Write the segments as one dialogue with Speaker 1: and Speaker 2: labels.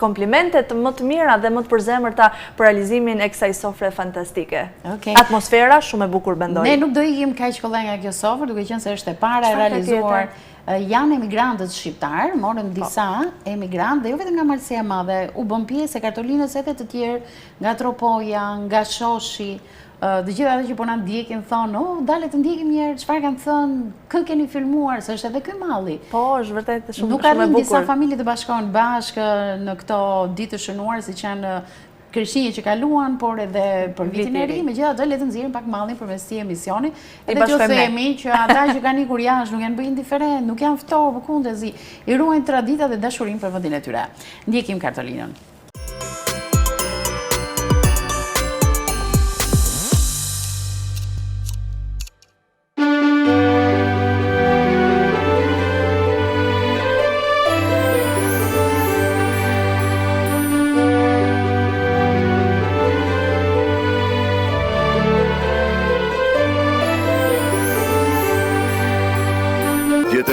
Speaker 1: komplimentet më të mira dhe më të përzemërta për realizimin e kësaj sofre fantastike. Atmosfera shumë e bukur bendoj.
Speaker 2: Ne nuk do ikim kaq kollaj nga kjo sofrë, duke qenë se është e para e realizuar. Janë emigrantët shqiptar, morën disa emigrantë dhe jo vetëm nga Malësia e Madhe, u bën pjesë e kartolinës edhe të tjerë, nga Tropoja, nga Shoshi, dhe gjithë ato që po na ndjekin thonë, dale të ndjekim njerë, çfarë kanë thënë, kë keni filmuar, se është edhe ky malli.
Speaker 1: Po, është vërtet shumë e bukur.
Speaker 2: Nuk arrin disa familje të bashkohen bashkë në këto ditë të shënuar, siç janë Krishtinje që kaluan, por edhe për vitin e ri, megjithatë le të nxjerrim pak mallin përmes këtij emisioni. Edhe t'ju themi që ata që kanë ikur jashtë nuk janë bërë indiferent, nuk janë ftohtë, por kundërzi, i ruajnë traditat dhe dashurinë për vendin e tyre. Ndjekim kartolinën.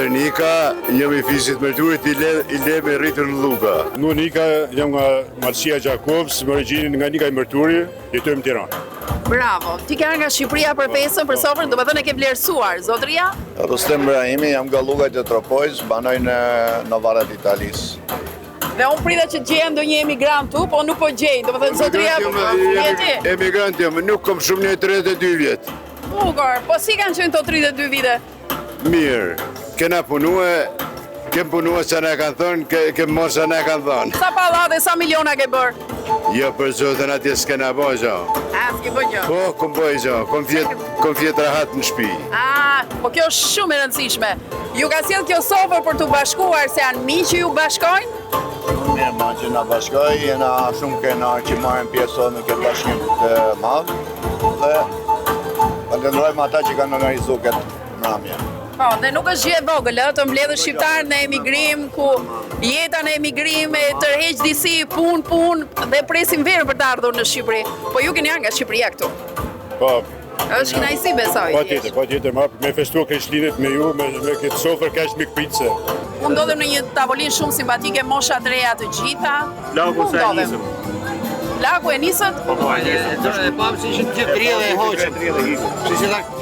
Speaker 3: Nika, jam i fisit mërturit, i le me rritur në Luka.
Speaker 4: Në Nika, jam nga Marcia Gjakobs, më regjinin nga Nika i Mërturi, jetojmë në Tiranë.
Speaker 5: Bravo, ti ke nga Shqipëria për pesën, për sofrën, do me thënë e ke vlerësuar, zotëria?
Speaker 3: Rustem Brahimi, jam nga Lugajt e Tropojës, banoj në varet Italis.
Speaker 5: Dhe unë prida që gjenë do një emigrant tu, po nuk po gjejnë, do me thënë zotëria...
Speaker 3: Emigrant jam, nuk kom shumë një 32 vjetë.
Speaker 5: Bukur, po si kanë qenë të 32 vite?
Speaker 3: Mirë. Kena punue, kem punue që ne kanë thonë, kem morë që ne kanë thonë.
Speaker 5: Sa pallate, sa miliona ke bërë?
Speaker 3: Jo, për zotën atje s'kena bërë gjo.
Speaker 5: S'ke bërë gjo?
Speaker 3: Po, kom bëjë gjo, kom fjetë rahat në shpi.
Speaker 5: Po kjo është shumë e rëndësishme. Ju ka sjellë kjo sofër për të bashkuar, se janë mi që ju bashkojnë?
Speaker 3: Mirë, ma që na bashkoj, jena shumë kena që marrin pjesë në këtë bashkim të madhë, dhe falenderojmë ata që kanë organizuar këtë mramje.
Speaker 5: Po, dhe nuk është gjithë vogël, të mbledhë shqiptarë në emigrim, ku jeta në emigrim e tërheq disi punë dhe presim verë për të ardhur në Shqipëri. Po ju keni nga Shqipëria këtu.
Speaker 4: Po.
Speaker 5: Është kënaqësi besoj.
Speaker 4: Po tjetër, me festuar Krishtlindjet me ju, me këtë sofër kaq mikpritse.
Speaker 5: U ndodhem në një tavolinë shumë simpatike, mosha të reja të gjitha.
Speaker 4: Lagu sa nisëm.
Speaker 5: Lagu e nisët?
Speaker 6: Po, e pam si ishën gjithë drillë e hoqëm.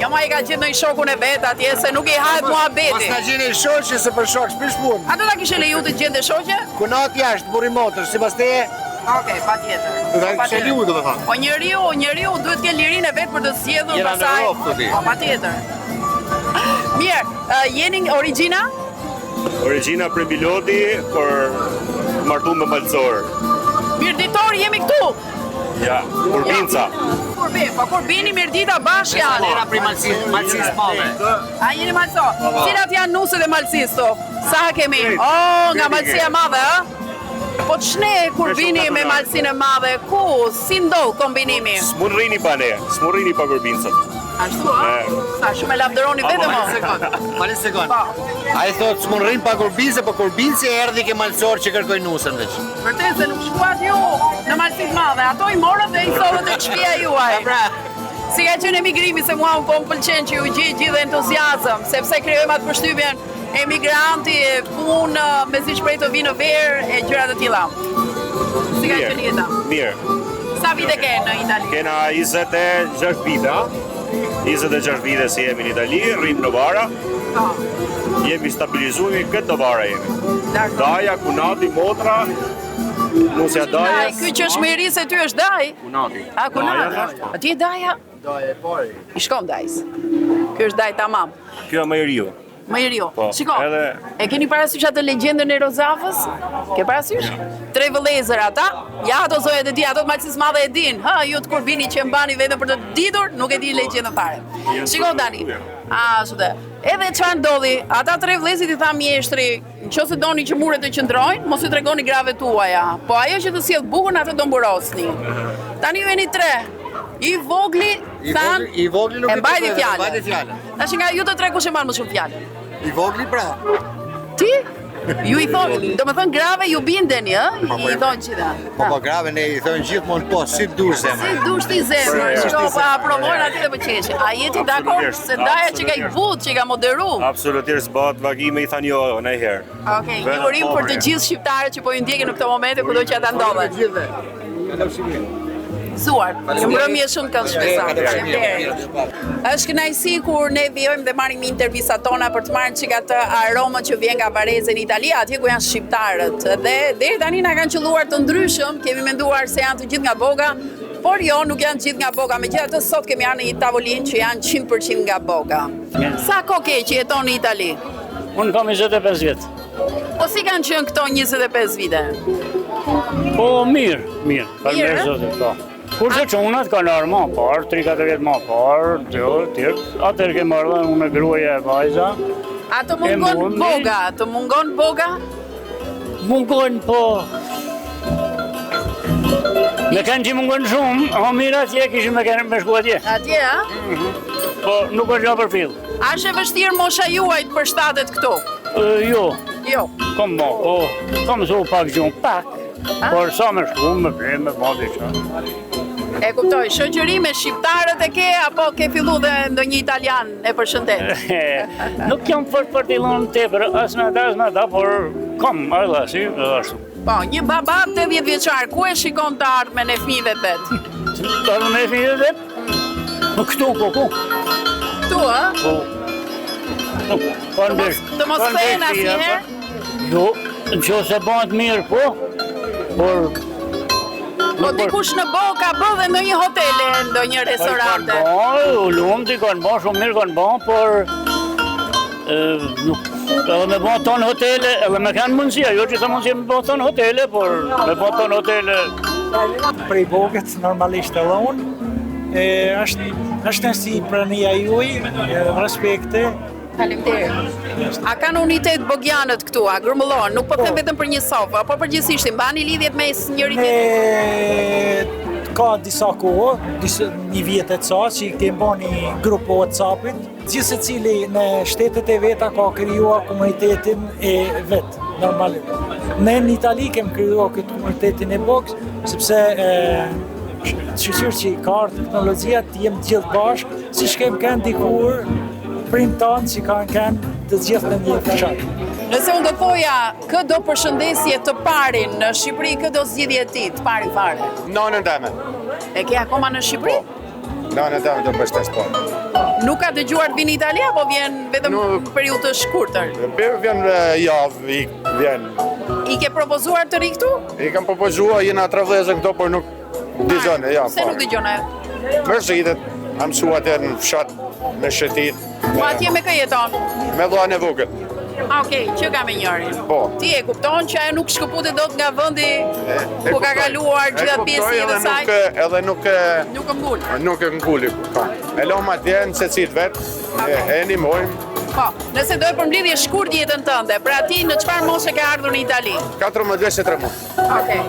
Speaker 5: Jo ma i ka gjithë në i shokun e vetë atje, se nuk i hajtë mua beti.
Speaker 6: Pas ka gjithë i shoqë, se për shokë shpish punë.
Speaker 5: A do ta kishe leju të gjithë dhe shoqë?
Speaker 6: Kunat jashtë, buri motër, si pas teje.
Speaker 5: Okej, pa tjetër.
Speaker 6: Dhe kishe liu, do të thamë.
Speaker 5: Po njeriu duhet ke lirin e vetë për të zgjedhur pasaj.
Speaker 6: Jena në Europë, të ti.
Speaker 5: Po, pa tjetër. Mirë, jeni origina?
Speaker 4: Origina për Bilodi, për martu me Malëzor.
Speaker 5: Mirëditor jemi këtu.
Speaker 4: Ja, Kurbinca.
Speaker 5: Po Kurbini Mirdita bashkë janë.
Speaker 6: Era për Malësis madhe.
Speaker 5: A jeni Malëso? Cilat janë nusët e Malësis tu? Sa kemi? Nga Malësia madhe, Po ç'ne Kurbini me Malësinë e madhe? Ku? Si ndodh kombinimi?
Speaker 4: Smurrini pa ne, smurrini pa Kurbincën.
Speaker 5: Ashtu, Sa shumë e lavdëroni vetëm o.
Speaker 6: Mali sekond. A i thot, s'mun rrim pa Kurbince, po Kurbince erdhi ke Malësor që kërkoj nusën veç.
Speaker 5: Vërtet se nuk shkuat ju në Malësit madhe, ato i morët dhe i sollët e shtëpia juaj. Si ka qenë emigrimi, se mua po më pëlqen që ju gjithë entuziazëm, sepse krijojmë atë përshtypjen emigranti, punë, me si shprej të vinë verë e gjëra të tilla. Si ka qenë jeta?
Speaker 4: Mirë.
Speaker 5: Sa vite ke në Itali?
Speaker 4: Kena 26 vite, 26 vite si jemi në Itali, rrim në Vara. Jemi stabilizuar këtë në Vara jemi. Daja, Kunati, Motra, Nusja Daja.
Speaker 5: Ky që është më i ri se ty është Daj?
Speaker 4: Kunati.
Speaker 5: A Kunati? A ti e Daja?
Speaker 3: Daja e pari.
Speaker 5: I shkom Dajs. Ky është Daj tamam.
Speaker 4: Kjo më i riu.
Speaker 5: Më i riu.
Speaker 4: Po,
Speaker 5: Shiko,
Speaker 4: edhe-
Speaker 5: e keni parasysh atë legjendën e Rozafës? Ke parasysh? 3 vëllezër ata? Ja ato zojat e di, ato të Malësisë madhe e din. Ju të Kurbini që mbani vetëm për të ditur, nuk e di legjendën fare. Shiko Dani. Ashtu. Edhe çfarë ndodhi? Ata 3 vëllezërit i tha mjeshtri, nëse doni që muret të qëndrojnë, mos i tregoni grave tuaja. Po ajo që të sjell bukën atë do mburosni. Tani ju jeni 3. I vogli than,
Speaker 6: I vogli nuk
Speaker 5: e mbajti
Speaker 6: mbajti
Speaker 5: fjalën.
Speaker 6: fjalën.
Speaker 5: Tash nga ju të 3 kush e mban më shumë fjalën?
Speaker 6: I vogli pra.
Speaker 5: Ti? Ju i thonë, do më thënë grave ju bindeni, i thonë që da.
Speaker 6: Po grave ne i thonë gjithmonë po, si dush zemra.
Speaker 5: Si dush ti zemra, shko pa provojnë ati dhe më qeshe. A jeti dakord se daja që ka i but, që ka moderu?
Speaker 4: Absolutisht zbat vagime i thanë jo, në herë.
Speaker 5: Okej, një urim për të gjithë shqiptarët që po ju ndjekin në këto momente kudo që ata ndodhen. Zuar, një mbrëmje shumë këndshme. Është kënaqësi kur ne vijojmë dhe marrim intervistat tona për të marrë çka të aromën që vjen nga Varese në Itali, atje ku janë shqiptarët. Dhe deri tani na kanë qelluar të ndryshëm, kemi menduar se janë të gjithë nga Boga, por jo, nuk janë të gjithë nga Boga. Megjithatë sot kemi ardhur në një tavolinë që janë 100% nga Boga. Sa kohë ke që jeton në Itali?
Speaker 7: Unë kam 25 vjet.
Speaker 5: Po si kanë qenë këto 25 vite?
Speaker 7: Po mirë. Mirë, zotit, po. Kurse çunat kanë ardhur më parë, 3-4 vjet më parë, tjerë. Atëherë kemë ardhur unë gruaja e vajza.
Speaker 5: A të mungon Boga? Të mungon Boga?
Speaker 7: Mungon po. Me kanë që mungon shumë, mirë atje kishim me shku atje.
Speaker 5: Atje, a?
Speaker 7: Po nuk është gjë për fill.
Speaker 5: A është e vështirë mosha juaj të përshtatet këtu?
Speaker 7: Jo. Kam mësu pak gjumë, pak. Por sa me shku, me prim, me bodi që.
Speaker 5: E kuptoj, shoqëri me shqiptarët e ke, apo ke fillu dhe ndonjë italian e përshëndet?
Speaker 7: Nuk jam fort për t'i lënë tepër, as me ata, por kam, arda si, ashtu.
Speaker 5: Po, një baba 80 vjeçar, ku e shikon të ardhmen e fëmijëve të vet?
Speaker 7: Të ardhmen e fëmijëve të vet? Këtu, po, ku?
Speaker 5: Këtu, a?
Speaker 7: Po.
Speaker 5: Të mos thejnë asnjëherë?
Speaker 7: Jo, nëse bëhet mirë, po. Por
Speaker 5: dikush në Bogë ka bë dhe ndonjë hotele, ndonjë restorante?
Speaker 7: Po, lumti kanë bën shumë mirë kanë bën, por edhe me bën ton hotele, edhe me kanë mundësia, jo që sa mundësia me bën ton hotele, por me bën ton hotele.
Speaker 8: Prej Bogët normalisht edhe unë, është nësi prania juaj, respekte.
Speaker 5: Faleminderit. A kanë unitet bogjanët këtu, a grumbullon? Nuk po them vetëm për një sofë, apo përgjithsisht mbani lidhjet mes njëri tjetrit?
Speaker 8: Ka disa kohë, një vjet e ca që kemi bën një grup WhatsApp-it, gjithë secili në shtetet e veta ka krijuar komunitetin e vet, normalisht. Ne në Itali kemi krijuar këtë komunitetin e Bogës, sepse shoqërisë që ka teknologjia të jem gjithë bashkë, siç kemi kanë dikur prind tanë që kanë të gjithë në një fshat.
Speaker 5: Nëse unë do thoja, kë do përshëndesje të parin në Shqipëri, kë do zgjidhje ti të parin fare?
Speaker 6: Nanën teme.
Speaker 5: E ke akoma në Shqipëri?
Speaker 6: Nanën teme do përshtes po.
Speaker 5: Nuk ka dëgjuar të vinë në Itali, apo vjen vetëm periudhë të shkurtër?
Speaker 6: Vjen javë, vjen.
Speaker 5: I ke propozuar të ri këtu?
Speaker 6: I kam propozuar, jena 3 vëllezër këto, por nuk dëgjone, ja.
Speaker 5: Se nuk dëgjone?
Speaker 6: Mërzitet, am mësua atë në fshat, me shëtit.
Speaker 5: Po atje me kë jeton?
Speaker 6: Me dhua në vogët.
Speaker 5: Okej, që ka me njërin.
Speaker 6: Po.
Speaker 5: Ti e kupton që ajo nuk shkëputet dot nga vendi ku ka kaluar gjitha pjesë e saj?
Speaker 6: Edhe nuk
Speaker 5: ngul.
Speaker 6: Nuk e nguli. E lëm atje në secit vet, e nimojmë.
Speaker 5: Po, nëse do e përmbledhje shkurt jetën tënde, pra ti në çfarë moshe ke ardhur në Itali?
Speaker 6: 14 muaj.
Speaker 5: Okej.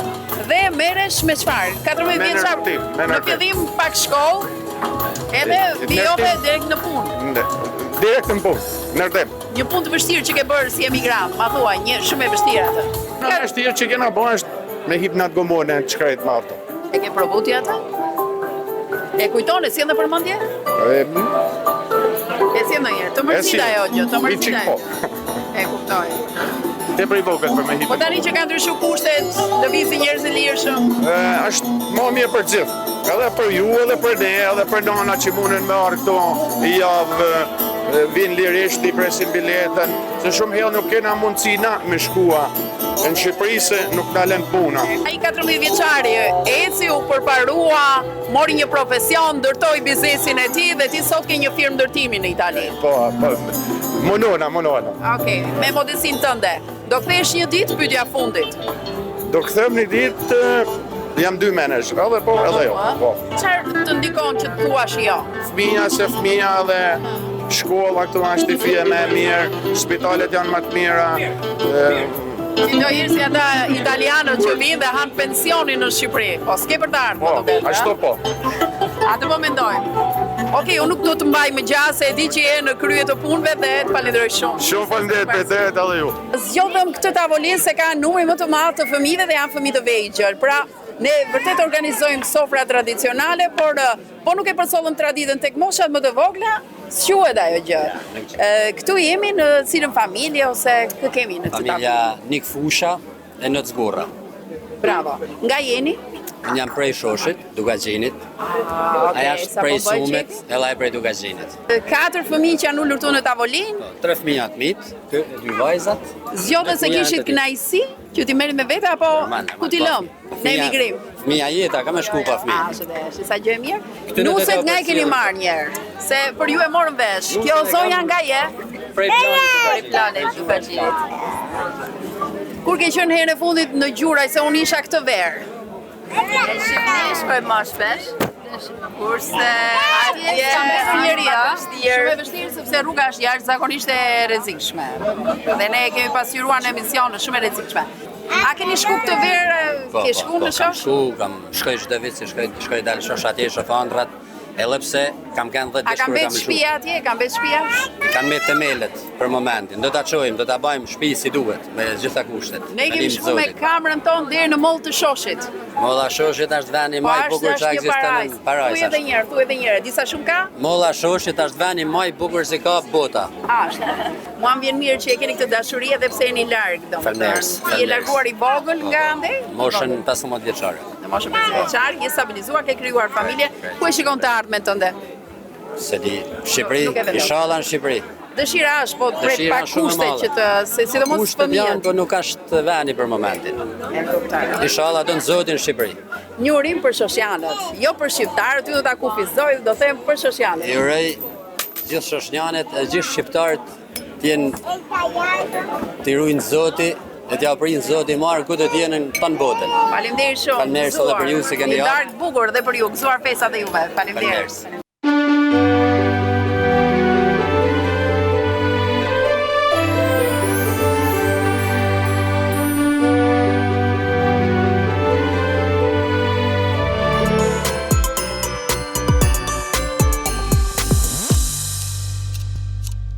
Speaker 5: Dhe merresh me çfarë? 14 vjeçar. Në fillim pak shkollë, edhe vijove direkt në punë.
Speaker 6: Direkt në punë, në rdem.
Speaker 5: Një punë të vështirë që ke bërë si emigrant, ma thuaj, një shumë e vështirë atë.
Speaker 6: Në vështirë që kena bërë është me hipnat gomone në shkrejt me auto.
Speaker 5: E ke provu ti atë? E kujtone, si e në përmëndje? E si e në njerë, të mërcida e ogjë, të mërcida e. E kuptoj.
Speaker 6: Te për i vogët për me hipnat.
Speaker 5: Po tani që ka ndryshu kushtet, të visi njerëz e lirshëm?
Speaker 6: Është më mirë për gjithë. Edhe për ju, edhe për ne, edhe për nana që munden me arë këto i javë, vinë lirisht, i presin biletën, se shumë hellë nuk kena mundësi na me shkua në Shqipëri se nuk nalen puna.
Speaker 5: Ai 14 vjeçari eci u përparua, mori një profesion, ndërtoi biznesin e tij dhe ti sot ke një firmë ndërtimi në Itali.
Speaker 6: Po, monona.
Speaker 5: Okej, me modestin tënde. Do kthesh një ditë pyetja fundit.
Speaker 6: Do kthem një ditë, jam 2 menesh, edhe po, edhe jo. Po.
Speaker 5: Çfarë të ndikon që të thuash jo?
Speaker 6: Fëmija dhe shkolla këtu është i fije me mirë, spitalet janë më të mira.
Speaker 5: Si do hirë si ata italianët që vinë dhe hanë pensionin në Shqipëri, po s'ke për të ardhë,
Speaker 6: Po, ashtu po.
Speaker 5: Atë po mendojmë. Okej, unë nuk do të mbaj më gjatë se e di që je në krye të punëve dhe të falenderoj shumë.
Speaker 6: Shumë falenderit Beteret edhe ju.
Speaker 5: Zgjodhëm këtë tavolinë se ka numri më të madh të fëmijëve dhe janë fëmijë të vegjël. Pra, ne vërtet organizojmë sofra tradicionale, por po nuk e përcollëm traditën tek moshat më të vogla, s'quhet ajo gjë. Këtu jemi në cilën familje ose kë kemi në këtë tavolinë?
Speaker 9: Familja Nik Fusha e në Zgurra.
Speaker 5: Bravo. Nga jeni?
Speaker 9: Unë jam prej Shoshit, Dugaxhinit. Aja është prej Sumet, edhe ai prej Dugaxhinit.
Speaker 5: 4 fëmijë që janë ulur këtu në tavolinë.
Speaker 9: 3 fëmijë të mit, 2 vajzat.
Speaker 5: Zgjodhe se kishit kënaqësi që ti merrit me vete apo ku ti lëm? Në emigrim.
Speaker 9: Fëmija jeta, ka me shku pa fëmijë.
Speaker 5: Sa gjë e mirë. Nuset nga e keni marrë njerë, se për ju e morën vesh. Kjo zonja nga je?
Speaker 9: Prej
Speaker 5: planit të Bërgjit. Kur ke qenë herën e fundit në Gjuraj, se unë isha këtë verë?
Speaker 10: Në Shqipëri shkoj më shpesh, kurse atje
Speaker 5: shumë e vështirë sepse rruga është jashtëzakonisht e rrezikshme. Dhe ne kemi pasqyruar në emisione shumë e rrezikshme. A keni shku këtë verë, ke shku në shosh?
Speaker 9: Kam shkoj çdo vit, shkoj dalë shosh atje, shoh ëndrat, edhe pse kam kanë 10
Speaker 5: A kam
Speaker 9: dëshpëra
Speaker 5: betë shtëpia atje, kam betë shtëpia?
Speaker 9: Kanë me temelet për momentin. Do ta çojmë, do ta bëjmë shtëpi si duhet, me gjitha kushtet.
Speaker 5: Ne kemi shku me kamerën tonë deri në moll të Shoshit.
Speaker 9: Molla Shoshit është veni më i bukur që ekziston në Parajs.
Speaker 5: Thuaj edhe një herë, disa shumë ka?
Speaker 9: Molla Shoshit është veni më i bukur që ka bota.
Speaker 5: Ashtë. Mua më vjen mirë që e keni këtë dashuri edhe pse jeni larg, domethënë. Je larguar i vogël nga ande?
Speaker 9: Moshën 15 vjeçare.
Speaker 5: Në moshën 15 vjeçare, je stabilizuar, ke krijuar familje. Ku e shikon të ardhmen tënde?
Speaker 9: Se di, Shqipëri, inshallah në Shqipëri.
Speaker 5: Dëshira është, po pret pak kushte që të, sidomos fëmijët.
Speaker 9: Kushtet janë, po nuk është veni për momentin. Inshallah do në Zotin Shqipëri.
Speaker 5: Një urim për shosjanët, jo për shqiptarët, ju do ta kufizoj, do them për shosjanët.
Speaker 9: I urej gjithë shosjanët, gjithë shqiptarët t'i ruajnë Zoti, dhe t'ja prinë Zoti marë ku do t'jenë në tanë botën.
Speaker 5: Faleminderit shumë.
Speaker 9: Faleminderit edhe për ju se keni ardhur.
Speaker 5: Një darkë bukur dhe për ju, gëzuar festat e juve. Faleminderit.